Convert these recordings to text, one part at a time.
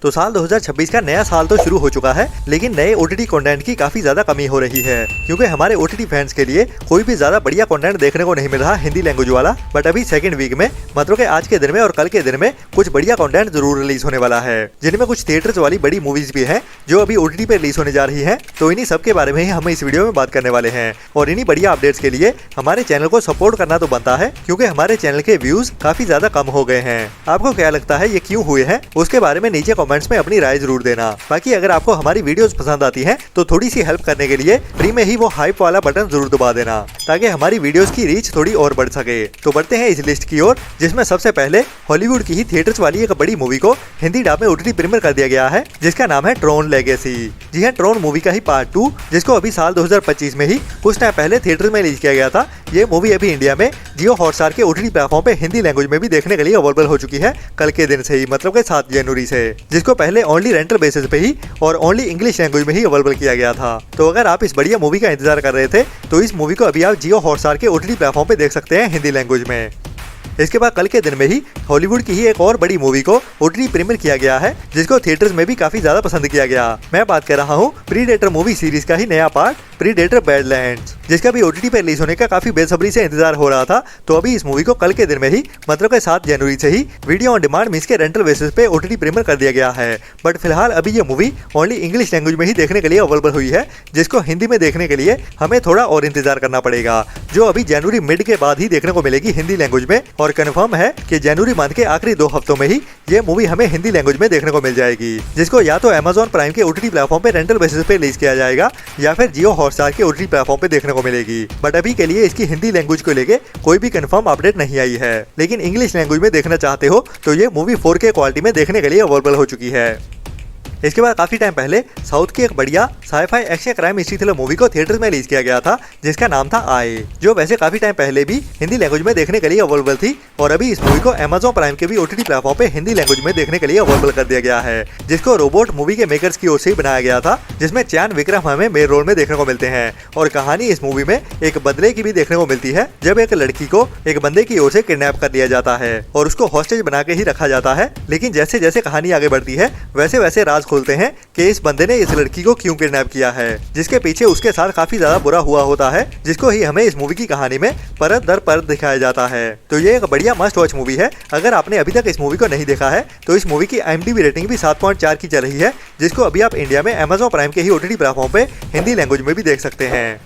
तो साल 2026 का नया साल तो शुरू हो चुका है, लेकिन नए OTT कंटेंट की काफी ज्यादा कमी हो रही है, क्योंकि हमारे OTT फैंस के लिए कोई भी ज्यादा बढ़िया कंटेंट देखने को नहीं मिल रहा हिंदी लैंग्वेज वाला। बट अभी सेकंड वीक में मतलब के आज के दिन में और कल के दिन में कुछ बढ़िया कंटेंट जरूर रिलीज होने वाला है, जिनमें कुछ थिएटर्स वाली बड़ी मूवीज भी हैं जो अभी OTT पे रिलीज होने जा रही है। तो इन्हीं सब के बारे में ही हम इस वीडियो में बात करने वाले हैं, और इन्हीं बढ़िया अपडेट्स के लिए हमारे चैनल को सपोर्ट करना तो बनता है, क्योंकि हमारे चैनल के व्यूज काफी ज्यादा कम हो गए हैं। आपको क्या लगता है ये क्यों हुए हैं, उसके बारे में नीचे कमेंट्स में अपनी राय जरूर देना। बाकी अगर आपको हमारी वीडियोस पसंद आती हैं तो थोड़ी सी हेल्प करने के लिए फ्री में ही वो हाइप वाला बटन जरूर दबा देना, ताकि हमारी वीडियोस की रीच थोड़ी और बढ़ सके। तो बढ़ते हैं इस लिस्ट की ओर, जिसमें सबसे पहले हॉलीवुड की ही थिएटर्स वाली एक बड़ी मूवी को हिंदी डब में OTT प्रीमियर कर दिया गया है, जिसका नाम है ट्रोन लेगेसी। जी हाँ, ट्रोन मूवी का ही पार्ट 2, जिसको अभी साल 2025 में ही कुछ टाइम पहले थिएटर में रिलीज किया गया था। ये मूवी अभी इंडिया में जियो हॉटस्टार के OTT प्लेटफॉर्म पे हिंदी लैंग्वेज में भी देखने के लिए अवेलेबल हो चुकी है कल के दिन से ही, मतलब के 7 जनवरी से, जिसको पहले ओनली रेंटल बेसिस पे ही और ओनली इंग्लिश लैंग्वेज में ही अवेलेबल किया गया था। तो अगर आप इस बढ़िया मूवी का इंतजार कर रहे थे तो इस मूवी को अभी आप जियो हॉटस्टार के OTT प्लेटफॉर्म पे देख सकते हैं हिंदी लैंग्वेज में। इसके बाद कल के दिन में ही हॉलीवुड की ही एक और बड़ी मूवी को OTT प्रीमियर किया गया है, जिसको थिएटर्स में भी काफी ज्यादा पसंद किया गया। मैं बात कर रहा हूँ प्रीडेटर मूवी सीरीज का ही नया पार्ट प्रीडेटर बैडलैंड्स, जिसका भी OTT पे रिलीज होने का काफी बेसब्री से इंतजार हो रहा था। तो अभी इस मूवी को कल के दिन में ही मतलब के 7 जनवरी से ही वीडियो ऑन डिमांड मींस के रेंटल बेसिस पे OTT प्रीमियर कर दिया गया है। बट फिलहाल अभी ये मूवी ओनली इंग्लिश लैंग्वेज में ही देखने के लिए अवेलेबल हुई है, जिसको हिंदी में देखने के लिए हमें थोड़ा और इंतजार करना पड़ेगा, जो अभी जनवरी मिड के बाद ही देखने को मिलेगी हिंदी लैंग्वेज में। और कन्फर्म है कि जनवरी मंथ के आखिरी 2 हफ्तों में ही ये मूवी हमें हिंदी लैंग्वेज में देखने को मिल जाएगी, जिसको या तो Amazon प्राइम के OTT प्लेटफॉर्म पे रेंटल बेसिस पे रिलीज किया जाएगा, या फिर जियो हॉटस्टार के OTT प्लेटफॉर्म पे देखने को मिलेगी। बट अभी के लिए इसकी हिंदी लैंग्वेज को लेके कोई भी कंफर्म अपडेट नहीं आई है, लेकिन इंग्लिश लैंग्वेज में देखना चाहते हो तो ये मूवी 4K क्वालिटी में देखने के लिए अवेलेबल हो चुकी है। इसके बाद काफी टाइम पहले साउथ की एक बढ़िया sci fi action crime history thriller movie को थिएटर्स में रिलीज किया गया था, जिसका नाम था आए, जो वैसे काफी टाइम पहले भी हिंदी लैंग्वेज में देखने के लिए अवेलेबल थी। और अभी इस मूवी को Amazon प्राइम के भी OTT प्लेटफॉर्म पे हिंदी लैंग्वेज में देखने के लिए अवेलेबल कर दिया गया है, जिसको रोबोट मूवी के मेकर्स की ओर से ही बनाया गया था, जिसमें चैन विक्रम हमें मेन रोल में देखने को मिलते हैं। और कहानी इस मूवी में एक बदले की भी देखने को मिलती है, जब एक लड़की को एक बंदे की ओर से किडनैप कर लिया जाता है और उसको हॉस्टेज बना के ही रखा जाता है। लेकिन जैसे जैसे कहानी आगे बढ़ती है वैसे वैसे राज खोलते हैं कि इस बंदे ने इस लड़की को क्यों किडनैप किया है, जिसके पीछे उसके साथ काफी ज्यादा बुरा हुआ होता है, जिसको ही हमें इस मूवी की कहानी में परत दर परत दिखाया जाता है। तो ये एक बढ़िया मस्ट वॉच मूवी है। अगर आपने अभी तक इस मूवी को नहीं देखा है तो इस मूवी की IMDb रेटिंग भी 7.4 की चल रही है, जिसको अभी आप इंडिया में Amazon प्राइम के ही OTT प्लेटफॉर्म पे हिंदी लैंग्वेज में भी देख सकते हैं।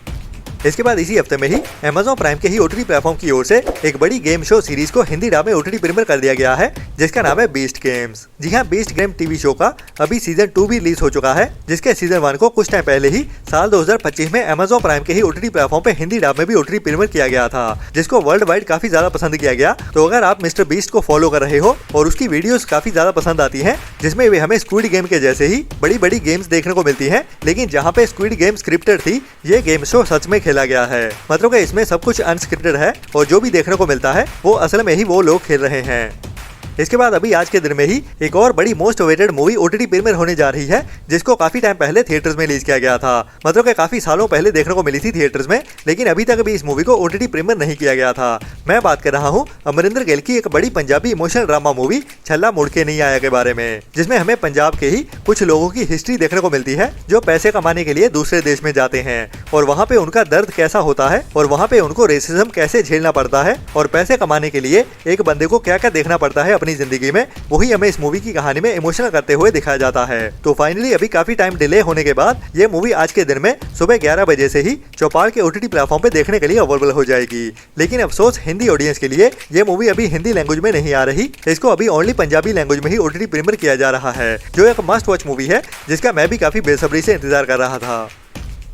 इसके बाद इसी हफ्ते में ही Amazon प्राइम के ही OTT प्लेटफॉर्म की ओर से एक बड़ी गेम शो सीरीज को हिंदी डब में OTT प्रीमियर कर दिया गया है, जिसका नाम है बीस्ट गेम्स। जी हाँ, बीस्ट गेम टीवी शो का अभी सीजन 2 भी रिलीज हो चुका है, जिसके सीजन 1 को कुछ टाइम पहले ही साल 2025 में Amazon प्राइम के ही OTT प्लेटफॉर्म पे हिंदी डब में भी OTT प्रीमियर किया गया था, जिसको वर्ल्ड वाइड काफी ज्यादा पसंद किया गया। तो अगर आप मिस्टर बीस्ट को फॉलो कर रहे हो और उसकी वीडियोस काफी ज्यादा पसंद आती हैं, जिसमें वे हमें स्क्विड गेम के जैसे ही बड़ी बड़ी गेम्स देखने को मिलती हैं, लेकिन जहाँ पे स्क्विड गेम स्क्रिप्टेड थी, ये गेम शो सच में खेला गया है। मतलब कि इसमें सब कुछ अनस्क्रिप्टेड है और जो भी देखने को मिलता है वो असल में ही वो लोग खेल रहे हैं। इसके बाद अभी आज के दिन में ही एक और बड़ी most awaited movie OTT premiere होने जा रही है, जिसको काफी टाइम पहले थिएटर्स में रिलीज किया गया था, मतलब कि काफी सालों पहले देखने को मिली थी थिएटर्स में, लेकिन अभी तक भी इस मूवी को OTT प्रीमियर नहीं किया गया था। मैं बात कर रहा हूँ अमरिंदर गिल की एक बड़ी पंजाबी इमोशनल ड्रामा मूवी छल्ला मुड़ के नहीं आया के बारे में, जिसमें हमें पंजाब के ही कुछ लोगों की हिस्ट्री देखने को मिलती है, जो पैसे कमाने के लिए दूसरे देश में जाते हैं और वहाँ पे उनका दर्द कैसा होता है और वहाँ पे उनको रेसिज्म कैसे झेलना पड़ता है और पैसे कमाने के लिए एक बंदे को क्या क्या देखना पड़ता है अपनी जिंदगी में, वही हमें इस मूवी की कहानी में इमोशनल करते हुए दिखाया जाता है। तो फाइनली अभी काफी टाइम डिले होने के बाद ये मूवी आज के दिन में सुबह 11 बजे से ही चौपाल के OTT प्लेटफॉर्म पे देखने के लिए अवेलेबल हो जाएगी। लेकिन अफसोस हिंदी ऑडियंस के लिए ये मूवी अभी हिंदी लैंग्वेज में नहीं आ रही, इसको अभी ओनली पंजाबी लैंग्वेज में ही OTT प्रीमियर किया जा रहा है, जो एक मस्ट वॉच मूवी है, जिसका मैं भी काफी बेसब्री से इंतजार कर रहा था।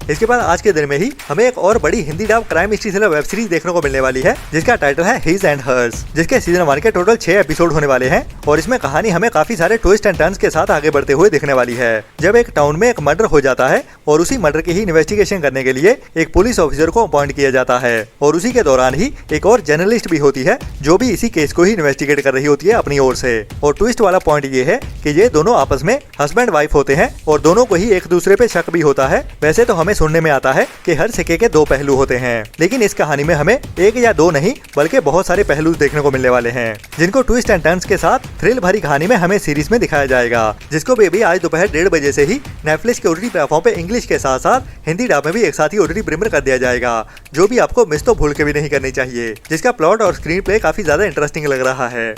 इसके बाद आज के दिन में ही हमें एक और बड़ी Hindi dub crime history thriller web series देखने को मिलने वाली है, जिसका टाइटल है हिज एंड हर्स, जिसके सीजन 1 के टोटल 6 एपिसोड होने वाले हैं। और इसमें कहानी हमें काफी सारे ट्विस्ट एंड टर्न्स के साथ आगे बढ़ते हुए दिखने वाली है, जब एक टाउन में एक मर्डर हो जाता है और उसी मर्डर की ही इन्वेस्टिगेशन करने के लिए एक पुलिस ऑफिसर को अपॉइंट किया जाता है, और उसी के दौरान ही एक और जर्नलिस्ट भी होती है, जो भी इसी केस को ही इन्वेस्टिगेट कर रही होती है अपनी ओर से। और ट्विस्ट वाला पॉइंट ये है कि ये दोनों आपस में हस्बैंड वाइफ होते हैं और दोनों को ही एक दूसरे पे शक भी होता है। वैसे तो हमें हमें सुनने में आता है कि हर सिक्के के दो पहलू होते हैं, लेकिन इस कहानी में हमें एक या दो नहीं बल्कि बहुत सारे पहलू देखने को मिलने वाले हैं, जिनको ट्विस्ट एंड टर्न्स के साथ थ्रिल भरी कहानी में हमें सीरीज में दिखाया जाएगा, जिसको भी आज दोपहर 1:30 बजे से ही नेटफ्लिक्स के ओटीटी प्लेटफॉर्म पे इंग्लिश के साथ साथ हिंदी डब में भी एक साथ ही ओटीटी प्रीमियर कर दिया जाएगा, जो भी आपको मिस तो भूल के भी नहीं करनी चाहिए, जिसका प्लॉट और स्क्रीन प्ले काफी ज्यादा इंटरेस्टिंग लग रहा है।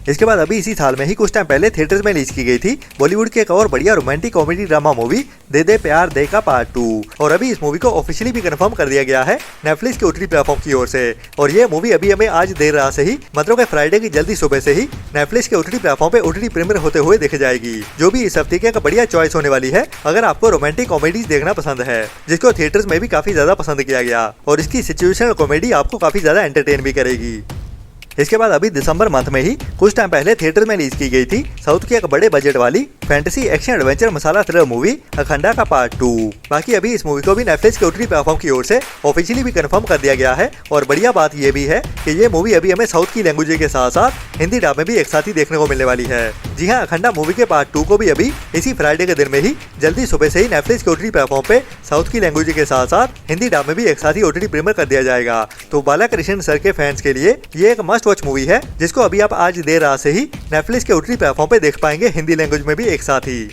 इसके बाद अभी इसी साल में ही कुछ टाइम पहले थिएटर्स में रिलीज की गई थी बॉलीवुड की एक और बढ़िया रोमांटिक कॉमेडी ड्रामा मूवी दे दे प्यार दे का पार्ट 2, और अभी इस मूवी को ऑफिशियली भी कंफर्म कर दिया गया है नेटफ्लिक्स के ओटीटी प्लेटफॉर्म की ओर से, और ये मूवी अभी हमें आज देर रात से ही मतलब कि फ्राइडे की जल्दी सुबह से ही नेटफ्लिक्स के ओटीटी प्लेटफॉर्म पे ओटीटी प्रीमियर होते हुए देखी जाएगी, जो भी इस हफ्ते की एक बढ़िया चॉइस होने वाली है अगर आपको रोमांटिक कॉमेडीज देखना पसंद है, जिसको थिएटर्स में भी काफी ज्यादा पसंद किया गया, और इसकी सिचुएशनल कॉमेडी आपको काफी ज्यादा एंटरटेन भी करेगी। इसके बाद अभी दिसंबर मंथ में ही कुछ टाइम पहले थिएटर में रिलीज की गई थी साउथ की एक बड़े बजट वाली फैंटेसी एक्शन एडवेंचर मसाला थ्रिलर मूवी अखंडा का पार्ट 2। बाकी अभी इस मूवी को भी नेटफ्लिक्स के ओटीटी प्लेटफॉर्म की ओर से ऑफिशियली भी कंफर्म कर दिया गया है, और बढ़िया बात ये भी है कि ये मूवी अभी हमें साउथ की लैंग्वेज के साथ साथ हिंदी डब में भी एक साथ ही देखने को मिलने वाली है। जी हाँ, अखंडा मूवी के पार्ट 2 को भी अभी इसी फ्राइडे के दिन में ही जल्दी सुबह से ही नेटफ्लिक्स के ओटीटी प्लेटफॉर्म पे साउथ की लैंग्वेज के साथ साथ हिंदी डब में भी एक साथ ही ओटीटी प्रीमियर कर दिया जाएगा। तो बालाकृष्ण सर के फैंस के लिए ये एक मस्ट वॉच मूवी है, जिसको अभी आप आज देर रात से ही नेटफ्लिक्स के ओटीटी प्लेटफॉर्म पे देख पाएंगे हिंदी लैंग्वेज में भी एक साथ ही।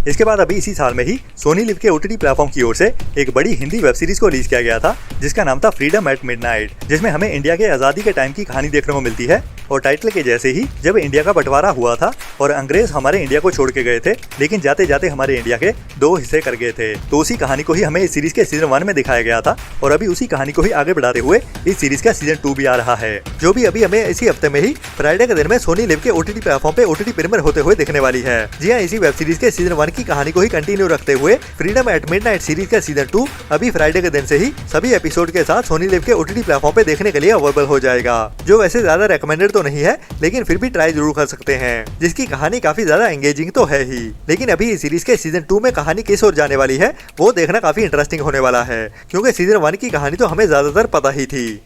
इसके बाद अभी इसी साल में ही सोनी लिव के ओटीटी प्लेटफॉर्म की ओर से एक बड़ी हिंदी वेब सीरीज को रिलीज किया गया था, जिसका नाम था फ्रीडम एट मिडनाइट, जिसमें हमें इंडिया के आज़ादी के टाइम की कहानी देखने को मिलती है, और टाइटल के जैसे ही जब इंडिया का बंटवारा हुआ था और अंग्रेज हमारे इंडिया को छोड़ के गए थे, लेकिन जाते जाते हमारे इंडिया के 2 हिस्से कर गए थे, तो उसी कहानी को ही हमें इस सीरीज के सीजन 1 में दिखाया गया था, और अभी उसी कहानी को ही आगे बढ़ाते हुए इस सीरीज का सीजन 2 भी आ रहा है, जो भी अभी हमें इसी हफ्ते में ही फ्राइडे के दिन में सोनी लिव के ओटीटी प्लेटफॉर्म पे ओटीटी प्रीमियर होते हुए देखने वाली है। जी हाँ, इसी वेब सीरीज के सीजन 1 की कहानी को ही कंटिन्यू रखते हुए फ्रीडम एट मिडनाइट सीरीज का सीजन 2 अभी फ्राइडे के दिन से ही सभी एपिसोड के साथ सोनी लिव के ओटीटी प्लेटफॉर्म पे देखने के लिए अवेलेबल हो जाएगा, जो वैसे ज्यादा रेकमेंडेड तो नहीं है, लेकिन फिर भी ट्राई जरूर कर सकते हैं, जिसकी कहानी काफी ज्यादा एंगेजिंग तो है ही, लेकिन अभी इस सीरीज के सीजन 2 में कहानी किस ओर जाने वाली है वो देखना काफी इंटरेस्टिंग होने वाला है, क्योंकि सीजन 1 की कहानी तो हमें ज्यादातर पता ही थी।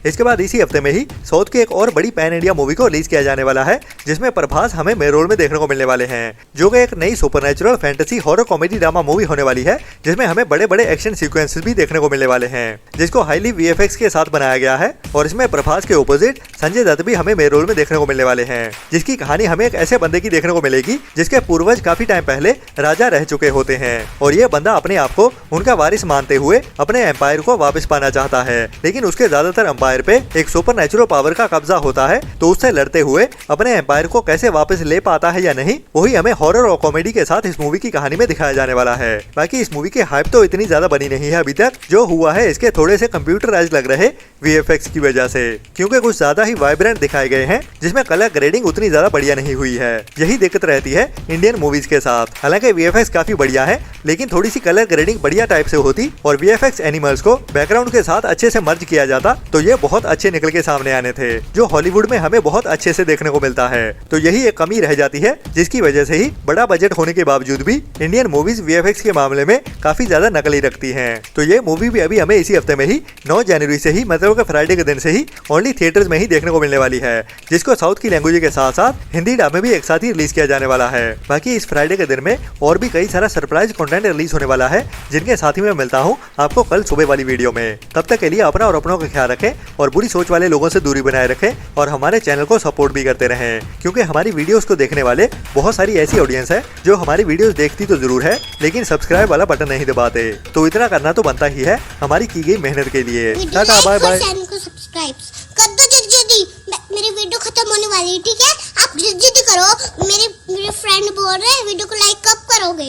इसके बाद इसी हफ्ते में ही साउथ की एक और बड़ी पैन इंडिया मूवी को रिलीज किया जाने वाला है, जिसमें प्रभास हमें मेन रोल में देखने को मिलने वाले हैं, जो कि एक नई supernatural fantasy horror comedy drama movie होने वाली है, जिसमें हमें बड़े बड़े एक्शन सीक्वेंसेस भी देखने को मिलने वाले हैं, जिसको हाईली वीएफएक्स के साथ बनाया गया है, और इसमें प्रभास के ऑपोजिट संजय दत्त भी हमें मेन रोल में देखने को मिलने वाले हैं, जिसकी कहानी हमें एक ऐसे बंदे की देखने को मिलेगी जिसके पूर्वज काफी टाइम पहले राजा रह चुके होते हैं, और ये बंदा अपने आप को उनका वारिस मानते हुए अपने एम्पायर को वापस पाना चाहता है, लेकिन उसके ज्यादातर एम्पायर पे एक सुपरनैचुरल पावर का कब्जा होता है, तो उससे लड़ते हुए अपने एम्पायर को कैसे वापस ले पाता है या नहीं, वही हमें हॉरर और कॉमेडी के साथ इस मूवी की कहानी में दिखाया जाने वाला है। बाकी इस मूवी की हाइप तो इतनी ज्यादा बनी नहीं है अभी तक, जो हुआ है इसके थोड़े से कंप्यूटराइज लग रहे वीएफएक्स की वजह से, क्योंकि कुछ ज्यादा ही वाइब्रेंट दिखाए गए हैं, जिसमें कलर ग्रेडिंग उतनी ज्यादा बढ़िया नहीं हुई है। यही दिक्कत रहती है इंडियन मूवीज के साथ। हालांकि वीएफएक्स काफी बढ़िया है, लेकिन थोड़ी सी कलर ग्रेडिंग बढ़िया टाइप से होती और वीएफएक्स एनिमल्स को बैकग्राउंड के साथ अच्छे से मर्ज किया जाता, तो ये बहुत अच्छे निकल के सामने आने थे, जो हॉलीवुड में हमें बहुत अच्छे से देखने को मिलता है। तो यही एक कमी रह जाती है, जिसकी वजह से ही बड़ा बजट होने के बावजूद भी इंडियन मूवीज वीएफएक्स के मामले में काफी ज्यादा नकली रखती हैं। तो ये मूवी भी अभी हमें इसी हफ्ते में ही 9 जनवरी से ही मतलब कि फ्राइडे के दिन से ही ओनली थिएटर्स में ही देखने को मिलने वाली है, जिसको साउथ की लैंग्वेज के साथ साथ हिंदी डब में भी एक साथ ही रिलीज किया जाने वाला है। बाकी इस फ्राइडे के दिन में और भी कई सारा सरप्राइज कंटेंट रिलीज होने वाला है, जिनके साथ ही मैं मिलता हूँ आपको कल सुबह वाली वीडियो में। तब तक के लिए अपना और अपनों का ख्याल रखें, और बुरी सोच वाले लोगों से दूरी बनाए रखें, और हमारे चैनल को सपोर्ट भी करते रहें, क्योंकि हमारी वीडियोस को देखने वाले बहुत सारी ऐसी ऑडियंस है जो हमारी वीडियोस देखती तो जरूर है, लेकिन सब्सक्राइब वाला बटन नहीं दबाते। तो इतना करना तो बनता ही है हमारी की गई मेहनत के लिए। Tata bye bye. चैनल को सब्सक्राइब कर दो जल्दी, मेरी वीडियो खत्म होने वाली है, ठीक है? आप जल्दी करो, मेरे फ्रेंड बोल रहे हैं वीडियो को लाइक कब करोगे?